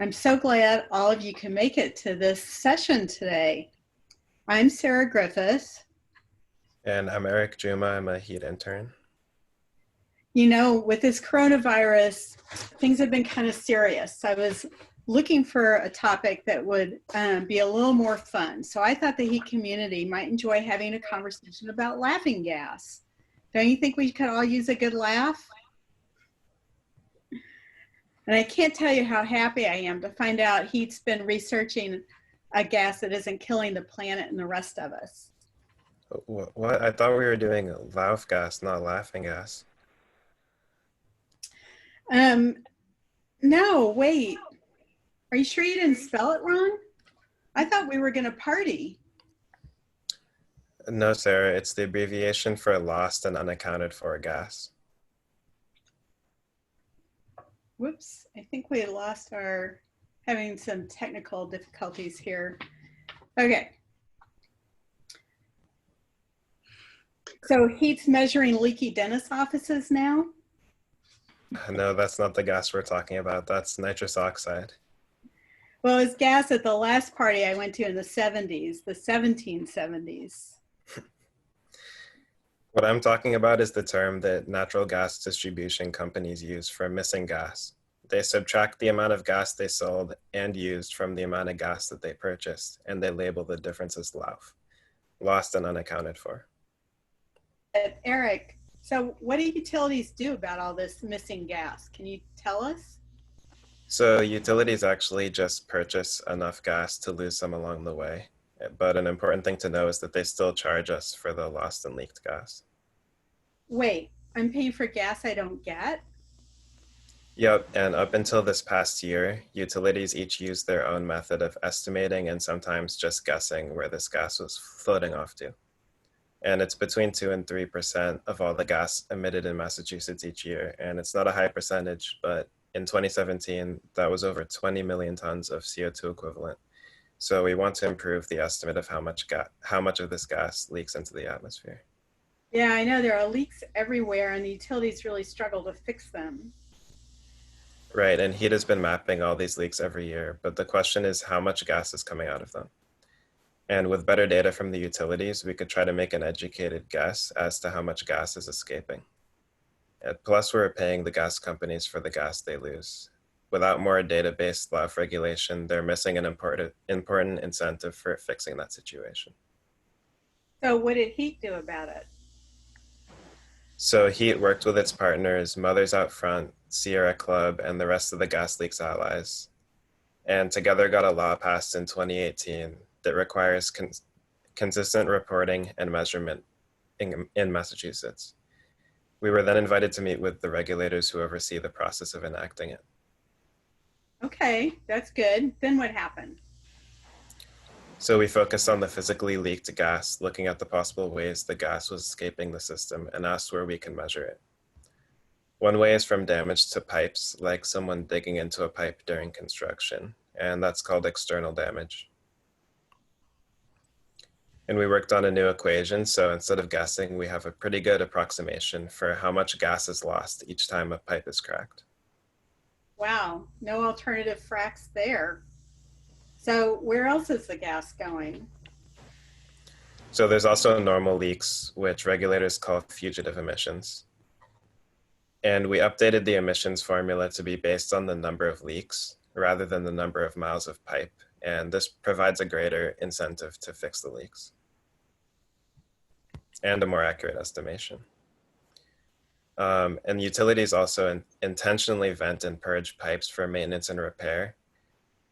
I'm so glad all of you can make it to this session today. I'm Sarah Griffith. And I'm Juma. I'm a heat intern. You know, with this coronavirus, things have been kind of serious. I was looking for a topic that would be a little more fun. So I thought the heat community might enjoy having a conversation about laughing gas. Don't you think we could all use a good laugh? And I can't tell you how happy I am to find out he's been researching a gas that isn't killing the planet and the rest of us. What? I thought we were doing lauf gas, not laughing gas. Um, no, wait. Are you sure you didn't spell it wrong? I thought we were going to party. No, Sarah, it's the abbreviation for lost and unaccounted for gas. Whoops, I think we lost our, having some technical difficulties here. Okay. So he's measuring leaky dentist offices now? No, that's not the gas we're talking about. That's nitrous oxide. Well, it was gas at the last party I went to in the 70s, the 1770s. What I'm talking about is the term that natural gas distribution companies use for missing gas. They subtract the amount of gas they sold and used from the amount of gas that they purchased, and they label the difference as LAUF, lost and unaccounted for. Eric, so what do utilities do about all this missing gas? Can you tell us? So utilities actually just purchase enough gas to lose some along the way. But an important thing to know is that they still charge us for the lost and leaked gas. Wait, I'm paying for gas I don't get? Yep, and up until this past year, utilities each used their own method of estimating and sometimes just guessing where this gas was floating off to. And it's between 2 and 3% of all the gas emitted in Massachusetts each year. And it's not a high percentage, but in 2017, that was over 20 million tons of CO2 equivalent. So we want to improve the estimate of how much of this gas leaks into the atmosphere. Yeah, I know there are leaks everywhere and the utilities really struggle to fix them. Right, and heat has been mapping all these leaks every year, but the question is how much gas is coming out of them. And with better data from the utilities, we could try to make an educated guess as to how much gas is escaping. Plus, we're paying the gas companies for the gas they lose. Without more data-based law of regulation, they're missing an important incentive for fixing that situation. So what did heat do about it? So HEAT worked with its partners, Mothers Out Front, Sierra Club, and the rest of the Gas Leaks allies, and together got a law passed in 2018 that requires consistent reporting and measurement in Massachusetts. We were then invited to meet with the regulators who oversee the process of enacting it. Okay, that's good. Then what happened? So we focused on the physically leaked gas, looking at the possible ways the gas was escaping the system, and asked where we can measure it. One way is from damage to pipes, like someone digging into a pipe during construction, and that's called external damage. And we worked on a new equation, so instead of guessing, we have a pretty good approximation for how much gas is lost each time a pipe is cracked. Wow, no alternative fracs there. So where else is the gas going? So there's also normal leaks, which regulators call fugitive emissions. And we updated the emissions formula to be based on the number of leaks rather than the number of miles of pipe. And this provides a greater incentive to fix the leaks and a more accurate estimation. And utilities also intentionally vent and purge pipes for maintenance and repair,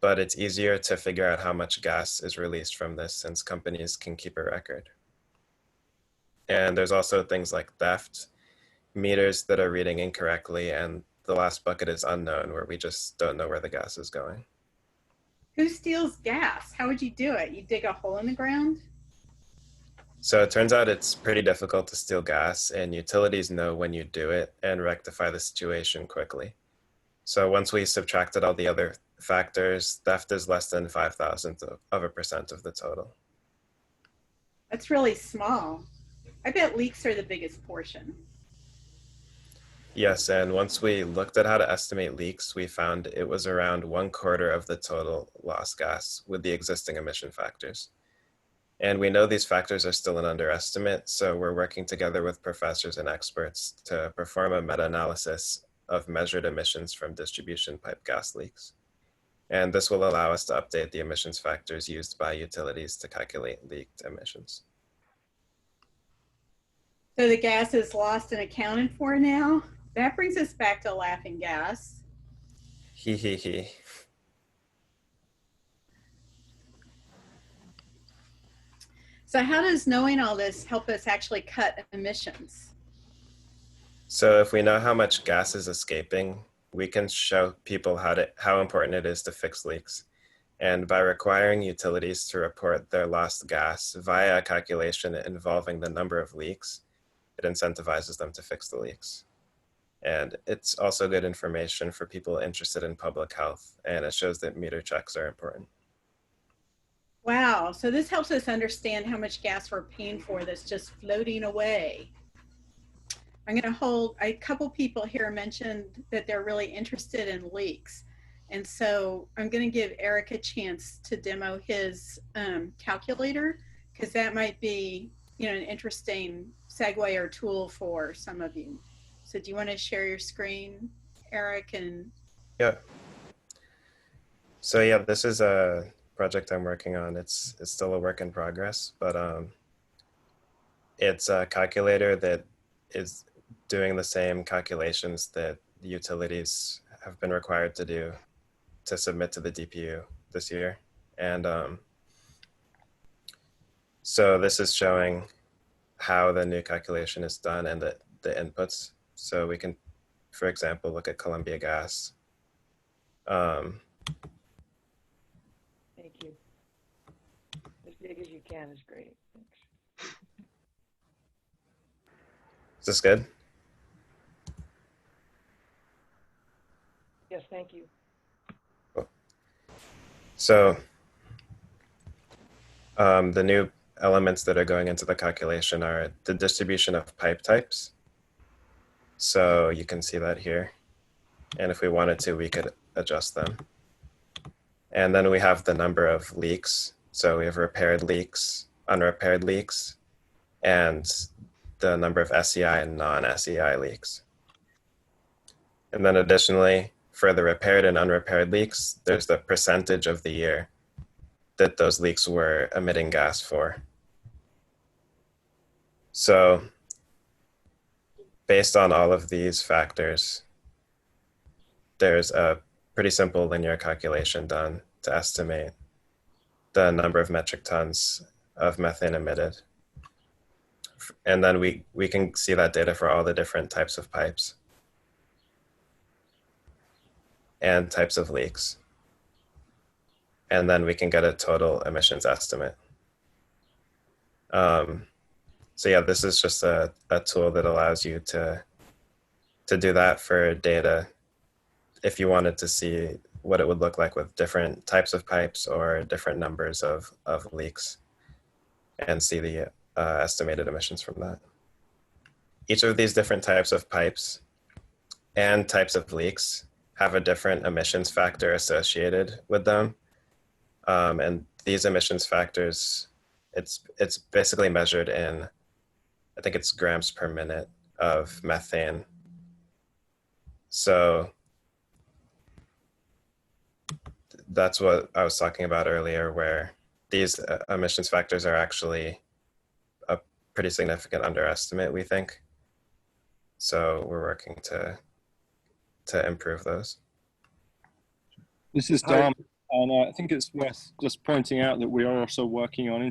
but it's easier to figure out how much gas is released from this since companies can keep a record. And there's also things like theft, meters that are reading incorrectly, and the last bucket is unknown, where we just don't know where the gas is going. Who steals gas? How would you do it? You dig a hole in the ground? So it turns out it's pretty difficult to steal gas, and utilities know when you do it and rectify the situation quickly. So once we subtracted all the other factors, theft is less than 0.005% of the total. That's really small. I bet leaks are the biggest portion. Yes, and once we looked at how to estimate leaks, we found it was around 1/4 of the total lost gas with the existing emission factors. And we know these factors are still an underestimate, so we're working together with professors and experts to perform a meta-analysis of measured emissions from distribution pipe gas leaks. And this will allow us to update the emissions factors used by utilities to calculate leaked emissions. So the gas is lost and accounted for now. That brings us back to laughing gas. He he he. So how does knowing all this help us actually cut emissions? So if we know how much gas is escaping, we can show people how important it is to fix leaks. And by requiring utilities to report their lost gas via a calculation involving the number of leaks, it incentivizes them to fix the leaks. And it's also good information for people interested in public health, and it shows that meter checks are important. Wow, so this helps us understand how much gas we're paying for that's just floating away. I'm going to hold, a couple people here mentioned that they're really interested in leaks. And so I'm going to give Eric a chance to demo his calculator, because that might be, you know, an interesting segue or tool for some of you. So do you want to share your screen, Eric? And Yeah. So yeah, this is a project I'm working on. It's still a work in progress, but it's a calculator that is doing the same calculations that the utilities have been required to do to submit to the DPU this year. And so this is showing how the new calculation is done and the inputs. So we can, for example, look at Columbia Gas. Thank you. As big as you can is great. Thanks. Is this good? Yes, thank you. So the new elements that are going into the calculation are the distribution of pipe types. So you can see that here. And if we wanted to, we could adjust them. And then we have the number of leaks. So we have repaired leaks, unrepaired leaks, and the number of SEI and non-SEI leaks. And then additionally, for the repaired and unrepaired leaks, there's the percentage of the year that those leaks were emitting gas for. So based on all of these factors, there's a pretty simple linear calculation done to estimate the number of metric tons of methane emitted. And then we can see that data for all the different types of pipes and types of leaks. And then we can get a total emissions estimate. So yeah, this is just a tool that allows you to do that for data if you wanted to see what it would look like with different types of pipes or different numbers of leaks and see the estimated emissions from that. Each of these different types of pipes and types of leaks have a different emissions factor associated with them. And these emissions factors, it's basically measured in, I think it's grams per minute of methane. So that's what I was talking about earlier, where these emissions factors are actually a pretty significant underestimate, we think. So we're working to improve those. This is Dom, and I think it's worth just pointing out that we are also working on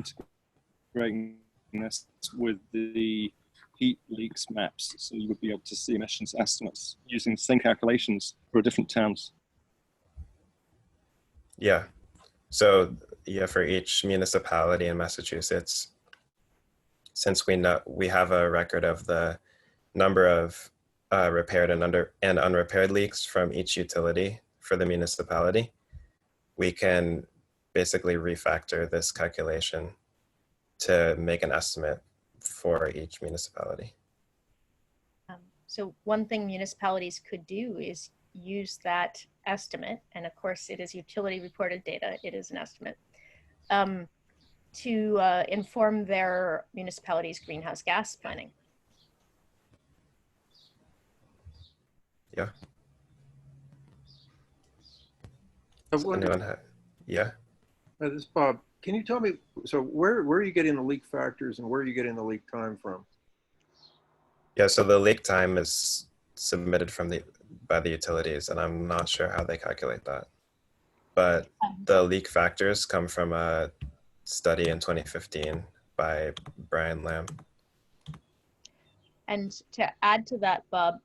integrating this with the heat leaks maps, so you would be able to see emissions estimates using the same calculations for different towns. Yeah. So yeah, for each municipality in Massachusetts, since we have a record of the number of repaired and unrepaired leaks from each utility for the municipality, we can basically refactor this calculation to make an estimate for each municipality. So one thing municipalities could do is use that estimate, and of course it is utility reported data, it is an estimate, to inform their municipality's greenhouse gas planning. Yeah. I Does wonder, anyone have, yeah. this is Bob. Can you tell me, so where are you getting the leak factors and where are you getting the leak time from? Yeah, so the leak time is submitted by the utilities, and I'm not sure how they calculate that. But the leak factors come from a study in 2015 by Brian Lamb. And to add to that, Bob,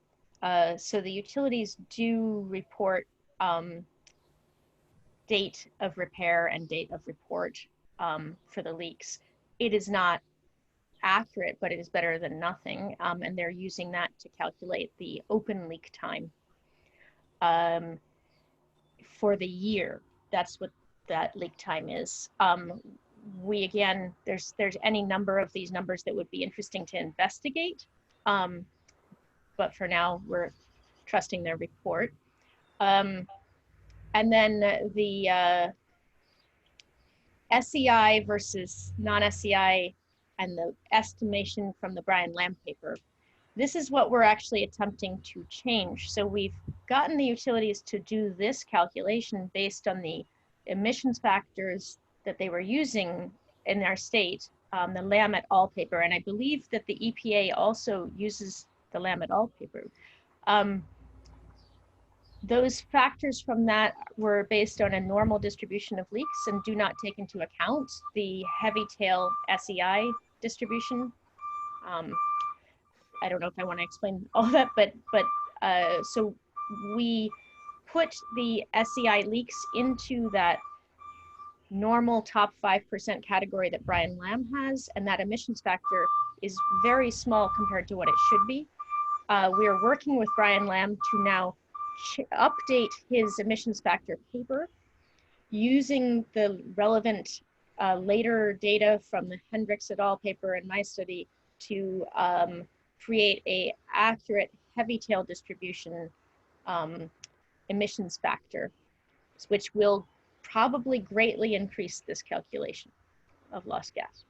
so the utilities do report date of repair and date of report for the leaks. It is not accurate, but it is better than nothing. And they're using that to calculate the open leak time for the year. That's what that leak time is. We, again, there's any number of these numbers that would be interesting to investigate. But for now, we're trusting their report. And then the SEI versus non-SEI and the estimation from the Brian Lamb paper. This is what we're actually attempting to change. So we've gotten the utilities to do this calculation based on the emissions factors that they were using in their state, the Lamb et al. Paper. And I believe that the EPA also uses the Lamb et al. Paper. Those factors from that were based on a normal distribution of leaks and do not take into account the heavy tail SEI distribution. I don't know if I want to explain all that, but so we put the SEI leaks into that normal top 5% category that Brian Lamb has, and that emissions factor is very small compared to what it should be. We are working with Brian Lamb to now update his emissions factor paper using the relevant later data from the Hendricks et al. Paper and my study to create a accurate heavy tail distribution emissions factor, which will probably greatly increase this calculation of lost gas.